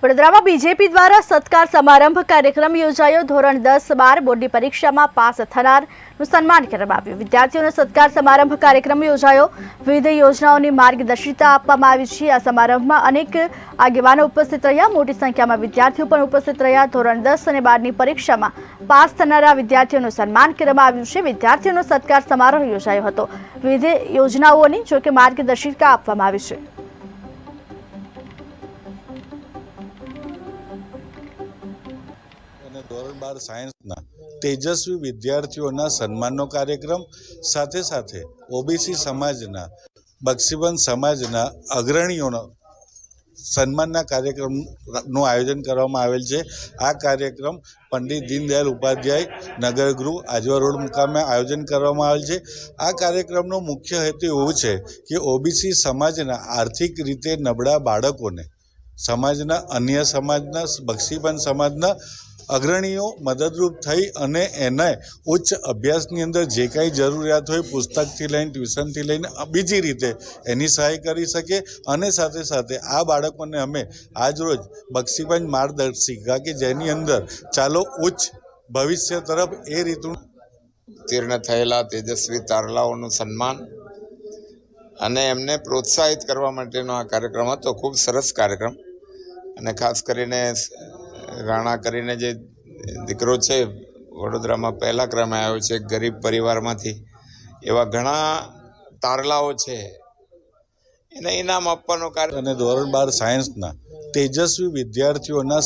વડોદરામાં બીજેપી દ્વારા સત્કાર સમારંભ કાર્યક્રમ યોજાયો। ધોરણ 10-12 બોર્ડની પરીક્ષામાં પાસ થનારનું સન્માન કરવામાં આવ્યું। વિદ્યાર્થીઓનો સત્કાર સમારંભ કાર્યક્રમ યોજાયો। વિવિધ યોજનાઓની માર્ગદર્શિતા આપવામાં આવી છે। આ સમારંભમાં અનેક આગેવાનો ઉપસ્થિત રહ્યા। મોટી સંખ્યામાં વિદ્યાર્થીઓ પણ ઉપસ્થિત રહ્યા। ધોરણ 10 અને 12ની પરીક્ષામાં પાસ થનારા વિદ્યાર્થીઓનું સન્માન કરવામાં આવ્યું છે। વિદ્યાર્થીઓનો સત્કાર સમારોહ યોજાયો હતો। વિવિધ યોજનાઓની જોકે માર્ગદર્શિકા આપવામાં આવી છે। ધોરણ 12 સાયન્સના તેજસ્વી વિદ્યાર્થીઓના સન્માનનો કાર્યક્રમ સાથે સાથે ઓબીસી સમાજના બક્ષીબંધ સમાજના અગ્રણીઓનો સન્માનના કાર્યક્રમનું આયોજન કરવામાં આવેલ છે। આ કાર્યક્રમ પંડિત દીનદયાળ ઉપાધ્યાય નગરગૃહ આજવા રોડ મુકામે આયોજન કરવામાં આવેલ છે। આ કાર્યક્રમનો મુખ્ય હેતુ એવું છે કે ઓબીસી સમાજના આર્થિક રીતે નબળા બાળકોને સમાજના અન્ય સમાજના બક્ષીબંધ સમાજના અગ્રણીઓ મદદરૂપ થઈ અને એને ઉચ્ચ અભ્યાસની અંદર જે કાંઈ જરૂરિયાત હોય પુસ્તકથી લઈને ટ્યુશનથી લઈને બીજી રીતે એની સહાય કરી શકે। અને સાથે સાથે આ બાળકોને અમે આજરોજ બક્ષીબંધ માર્ગદર્શિકા કે જેની અંદર ચાલો ઉચ્ચ ભવિષ્ય તરફ એ રીતનું ઉત્તીર્ણ થયેલા તેજસ્વી તારલાઓનું સન્માન અને એમને પ્રોત્સાહિત કરવા માટેનો આ કાર્યક્રમ હતો। ખૂબ સરસ કાર્યક્રમ અને ખાસ કરીને રાણા કરીને જે દીકરો છે વડોદરામાં પહેલા ક્રમે આવ્યો છે, ગરીબ પરિવારમાંથી એવા ઘણા તારલાઓ છે એને ઇનામ આપવાનો કાર્ય અને ધોરણ 12 સાયન્સના તેજસ્વી વિદ્યાર્થીઓના